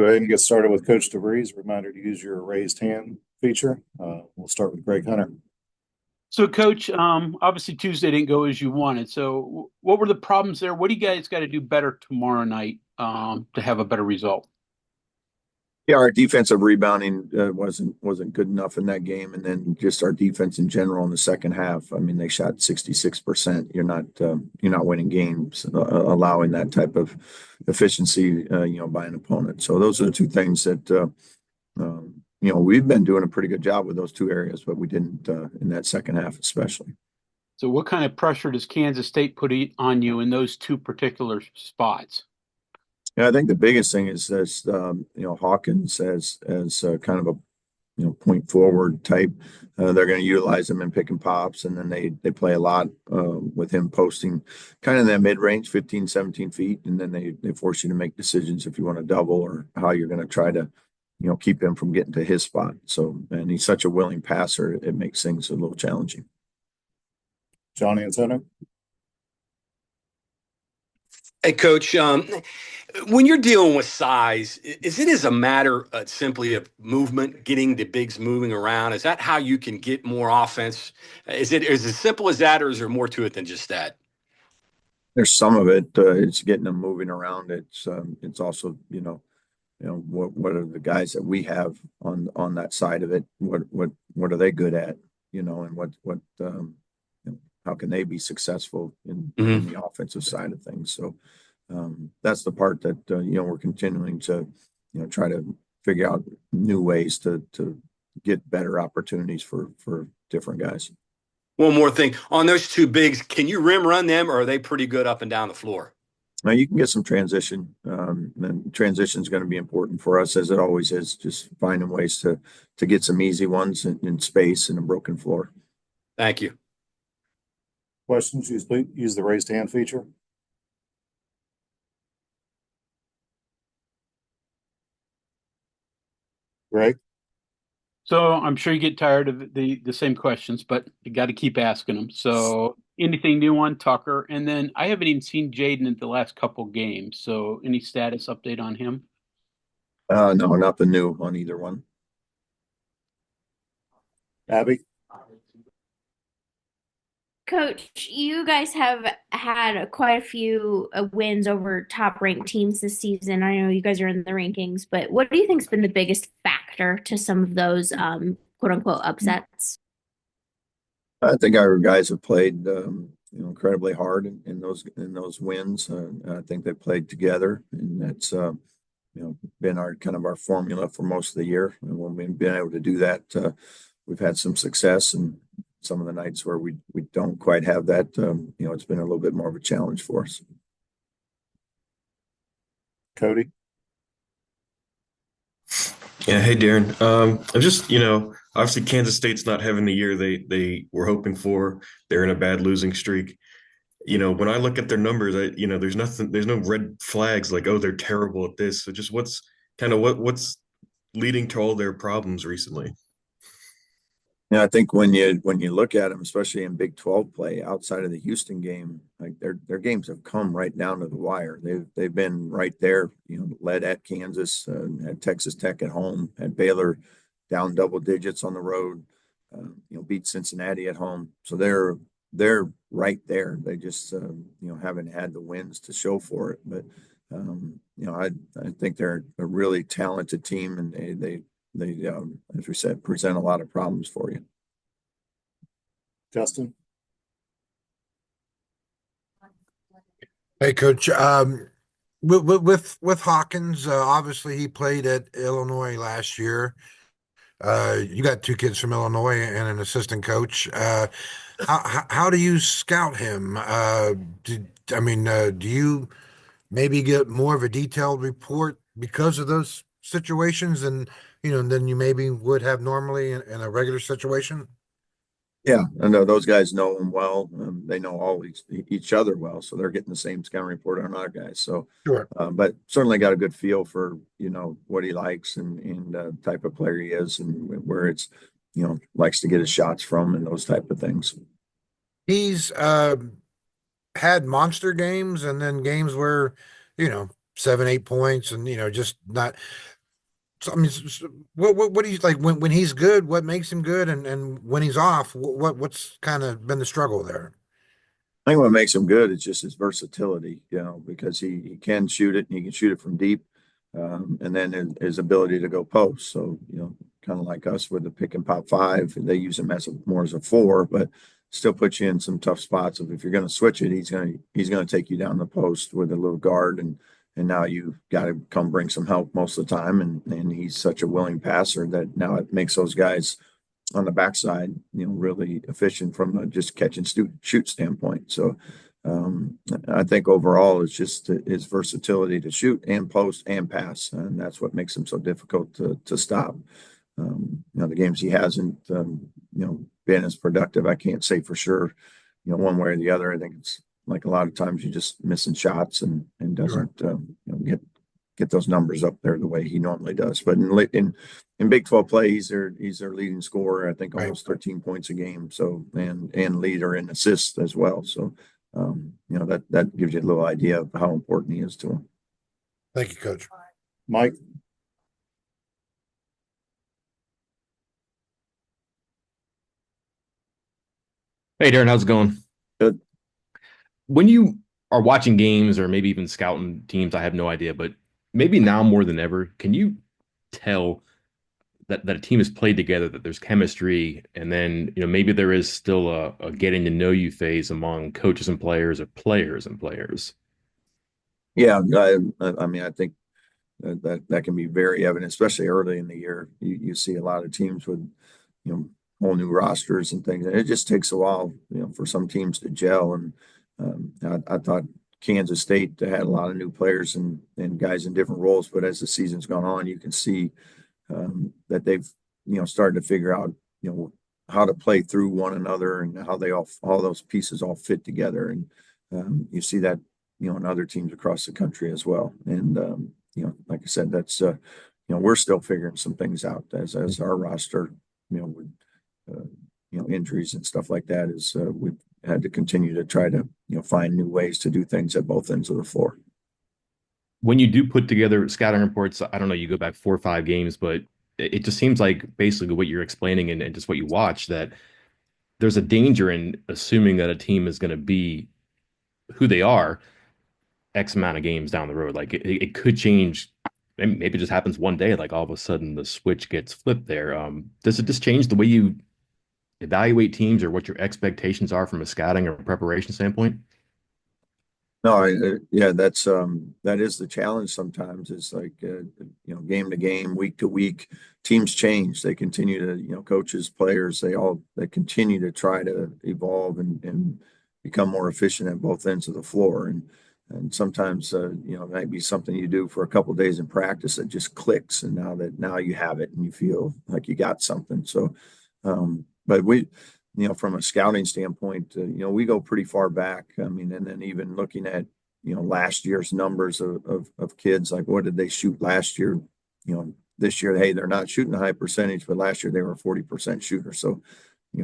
Go ahead and get started with Coach DeVries. Reminder to use your raised hand feature. We'll start with Greg Hunter. So, Coach, obviously Tuesday didn't go as you wanted. So, what were the problems there? What do you guys got to do better tomorrow night to have a better result? Yeah, our defensive rebounding wasn't good enough in that game, and then just our defense in general in the second half. I mean, they shot 66%. You're not winning games allowing that type of efficiency, by an opponent. So those are the two things that we've been doing a pretty good job with those two areas, but we didn't in that second half especially. So, what kind of pressure does Kansas State put on you in those two particular spots? Yeah, I think the biggest thing is this, Hawkins as kind of a point forward type. They're going to utilize him in pick and pops, and then they play a lot with him posting kind of in that mid range, 15, 17 feet, and then they force you to make decisions if you want to double or how you're going to try to keep him from getting to his spot. So, and he's such a willing passer, it makes things a little challenging. Johnny Antonio. Hey, Coach, when you're dealing with size, is it as a matter simply of movement, getting the bigs moving around? Is that how you can get more offense? Is it as simple as that, or is there more to it than just that? There's some of it. It's getting them moving around. It's also, what are the guys that we have on that side of it? What are they good at? And how can they be successful in the offensive side of things? So that's the part that we're continuing to try to figure out new ways to get better opportunities for different guys. One more thing on those two bigs, can you rim run them, or are they pretty good up and down the floor? Now you can get some transition, and transition is going to be important for us, as it always is. Just finding ways to get some easy ones in space and a broken floor. Thank you. Questions? Use the raised hand feature. Greg? So, I'm sure you get tired of the same questions, but you got to keep asking them. So, anything new on Tucker? And then I haven't even seen Jaden in the last couple games. So, any status update on him? No, nothing new on either one. Abby? Coach, you guys have had quite a few wins over top-ranked teams this season. I know you guys are in the rankings, but what do you think's been the biggest factor to some of those quote-unquote upsets? I think our guys have played incredibly hard in those wins. I think they played together, and that's been our formula for most of the year. And when we've been able to do that, we've had some success. And some of the nights where we don't quite have that, it's been a little bit more of a challenge for us. Cody? Yeah, hey Darren. I'm just, obviously Kansas State's not having the year they were hoping for. They're in a bad losing streak. When I look at their numbers, there's no red flags like, oh, they're terrible at this. So just what's leading to all their problems recently? Yeah, I think when you look at them, especially in Big 12 play, outside of the Houston game, like their games have come right down to the wire. They've been right there, led at Kansas, at Texas Tech at home, at Baylor, down double digits on the road, beat Cincinnati at home. So they're right there. They just haven't had the wins to show for it. But I think they're a really talented team, and they as we said, present a lot of problems for you. Justin? Hey, Coach. With Hawkins, obviously he played at Illinois last year. You got two kids from Illinois and an assistant coach. How do you scout him? Do you maybe get more of a detailed report because of those situations than you maybe would have normally in a regular situation? Yeah, I know those guys know him well. They know all each other well, so they're getting the same scouting report on our guys. So, Sure. But certainly got a good feel for what he likes and the type of player he is, and where it's likes to get his shots from and those type of things. He's had monster games and then games where 7, 8 points, and just not. So, I mean, what do you like when he's good? What makes him good, and when he's off, what's kind of been the struggle there? I think what makes him good is just his versatility, because he can shoot it and he can shoot it from deep. And then his ability to go post. So, kind of like us with the pick and pop five, they use him more as a four, but still put you in some tough spots of if you're going to switch it, he's going to take you down the post with a little guard, and now you've got to come bring some help most of the time. And he's such a willing passer that now it makes those guys on the backside, really efficient from a just catch and shoot standpoint. So I think overall it's just his versatility to shoot and post and pass, and that's what makes him so difficult to stop. The games he hasn't, been as productive, I can't say for sure, one way or the other. I think it's like a lot of times you're just missing shots and doesn't get those numbers up there the way he normally does. But in Big 12 play, he's their leading scorer. I think almost 13 points a game. So and leader in assists as well. So that gives you a little idea of how important he is to him. Thank you, Coach. Mike? Hey, Darren, how's it going? Good. When you are watching games or maybe even scouting teams, I have no idea, but maybe now more than ever, can you tell that a team has played together, that there's chemistry, and then maybe there is still a getting to know you phase among coaches and players, or players and players? Yeah, I mean, I think that can be very evident, especially early in the year. You see a lot of teams with whole new rosters and things, and it just takes a while for some teams to gel. And I thought Kansas State had a lot of new players and guys in different roles, but as the season's gone on, you can see that they've started to figure out how to play through one another and how they all those pieces all fit together. And you see that in other teams across the country as well. And like I said, that's we're still figuring some things out as our roster with injuries and stuff like that, is we've had to continue to try to find new ways to do things at both ends of the floor. When you do put together scouting reports, I don't know, you go back 4 or 5 games, but it just seems like basically what you're explaining and just what you watch, that there's a danger in assuming that a team is going to be who they are X amount of games down the road. Like it could change. Maybe it just happens one day, like all of a sudden the switch gets flipped there. Does it just change the way you evaluate teams or what your expectations are from a scouting or preparation standpoint? No, yeah, that is the challenge sometimes. It's like, game to game, week to week, teams change. They continue to, coaches, players, they continue to try to evolve and become more efficient at both ends of the floor. And sometimes, it might be something you do for a couple of days in practice that just clicks. And now you have it and you feel like you got something. So, but from a scouting standpoint, we go pretty far back. I mean, and then even looking at, last year's numbers of kids, like what did they shoot last year? This year, hey, they're not shooting a high percentage, but last year they were a 40% shooter. So,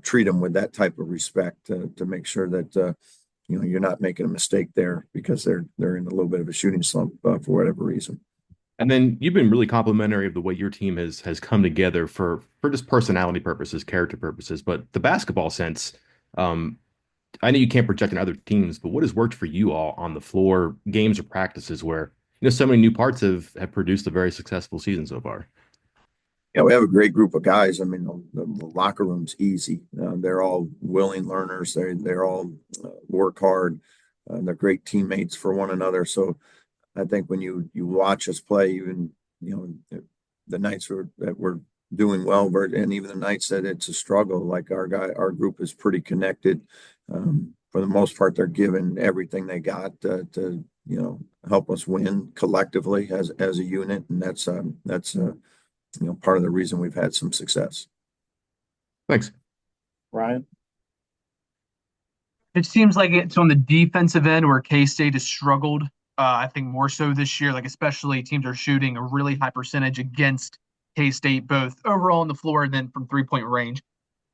treat them with that type of respect to make sure that, you're not making a mistake there because they're in a little bit of a shooting slump for whatever reason. And then you've been really complimentary of the way your team has come together for just personality purposes, character purposes. But the basketball sense, I know you can't project in other teams, but what has worked for you all on the floor, games or practices where so many new parts have produced a very successful season so far? Yeah, we have a great group of guys. I mean, the locker room's easy. They're all willing learners. They're all work hard. They're great teammates for one another. So I think when you watch us play, even the nights that we're doing well, and even the nights that it's a struggle, like our group is pretty connected. For the most part, they're giving everything they got to help us win collectively as a unit, and that's part of the reason we've had some success. Thanks, Ryan? It seems like it's on the defensive end where K-State has struggled. I think more so this year, like especially teams are shooting a really high percentage against K-State, both overall on the floor and then from 3-point range.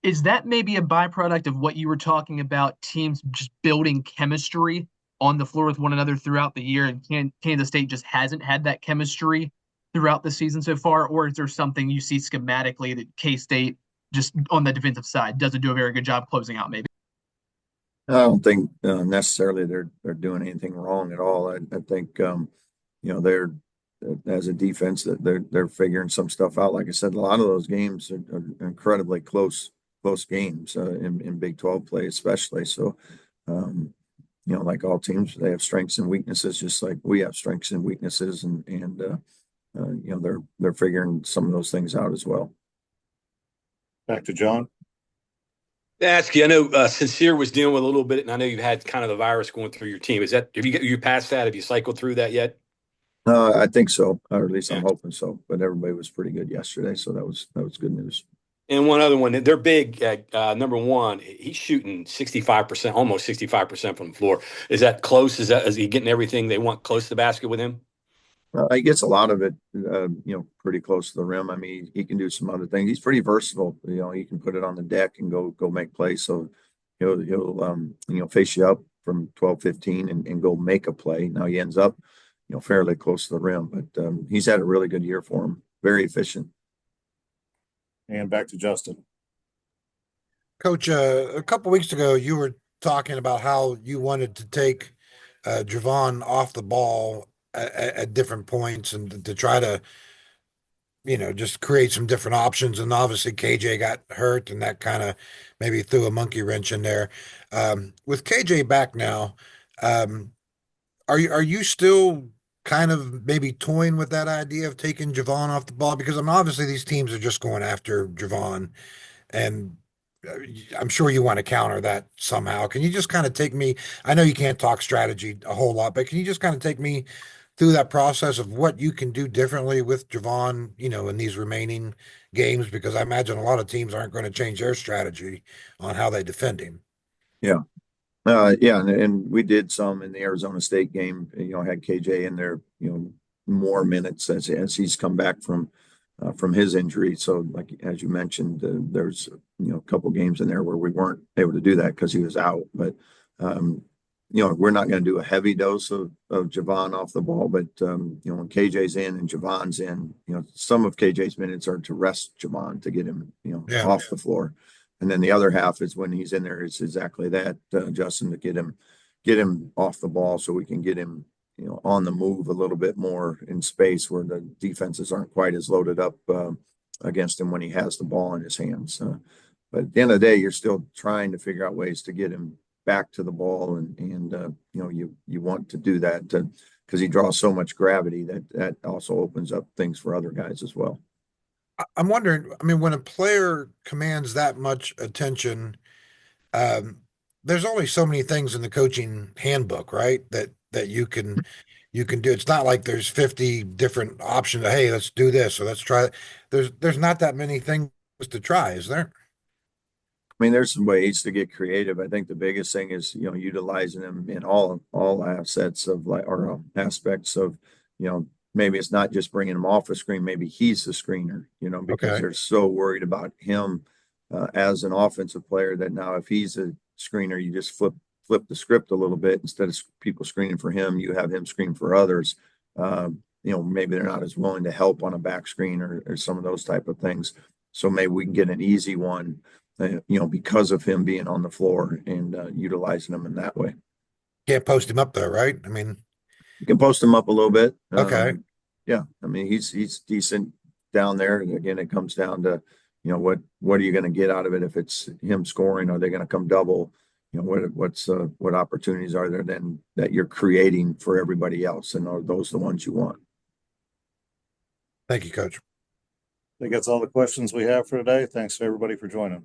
Is that maybe a byproduct of what you were talking about, teams just building chemistry on the floor with one another throughout the year, and Kansas State just hasn't had that chemistry throughout the season so far? Or is there something you see schematically that K-State just on the defensive side doesn't do a very good job closing out maybe? I don't think necessarily they're doing anything wrong at all. I think they're as a defense that they're figuring some stuff out. Like I said, a lot of those games are incredibly close games in Big 12 play, especially. So, like all teams, they have strengths and weaknesses, just like we have strengths and weaknesses, and they're figuring some of those things out as well. Back to John. Ask you, I know Sincere was dealing with a little bit, and I know you've had kind of the virus going through your team. Have you past that? Have you cycled through that yet? I think so, or at least I'm hoping so. But everybody was pretty good yesterday, so that was good news. And one other one, they're big. Number one, he's shooting 65%, almost 65% from the floor. Is that close? Is he getting everything they want close to the basket with him? He gets a lot of it, pretty close to the rim. I mean, he can do some other things. He's pretty versatile. He can put it on the deck and go make plays. So he'll face you up from 12, 15 and go make a play. Now he ends up, fairly close to the rim, but he's had a really good year for him. Very efficient. And back to Justin. Coach, a couple weeks ago, you were talking about how you wanted to take Javon off the ball at different points and to try to, just create some different options. And obviously KJ got hurt and that kind of maybe threw a monkey wrench in there. With KJ back now, are you still kind of maybe toying with that idea of taking Javon off the ball? Because obviously these teams are just going after Javon, and I'm sure you want to counter that somehow. Can you just kind of take me? I know you can't talk strategy a whole lot, but can you just kind of take me through that process of what you can do differently with Javon, in these remaining games? Because I imagine a lot of teams aren't going to change their strategy on how they defend him. Yeah. And we did some in the Arizona State game, had KJ in there, more minutes as he's come back from his injury. So like, as you mentioned, there's, a couple games in there where we weren't able to do that because he was out, but, we're not going to do a heavy dose of Javon off the ball, but, when KJ's in and Javon's in, some of KJ's minutes are to rest Javon to get him, off the floor. And then the other half is when he's in there, it's exactly that, Justin, to get him off the ball so we can get him, on the move a little bit more in space where the defenses aren't quite as loaded up against him when he has the ball in his hands. But at the end of the day, you're still trying to figure out ways to get him back to the ball, and you want to do that because he draws so much gravity that also opens up things for other guys as well. I'm wondering, I mean, when a player commands that much attention, there's only so many things in the coaching handbook, right? That you can do. It's not like there's 50 different options. Hey, let's do this or let's try it. There's not that many things to try, is there? I mean, there's some ways to get creative. I think the biggest thing is, utilizing them in all assets of aspects of, maybe it's not just bringing him off a screen. Maybe he's the screener, because they're so worried about him as an offensive player that now if he's a screener, you just flip the script a little bit. Instead of people screening for him, you have him screen for others. Maybe they're not as willing to help on a back screen or some of those type of things. So maybe we can get an easy one, because of him being on the floor and utilizing him in that way. Can't post him up though, right? I mean, you can post him up a little bit. Okay. Yeah. I mean, he's decent down there. And again, it comes down to, what are you going to get out of it? If it's him scoring, are they going to come double? What opportunities are there then that you're creating for everybody else? And are those the ones you want? Thank you, Coach. I think that's all the questions we have for today. Thanks to everybody for joining.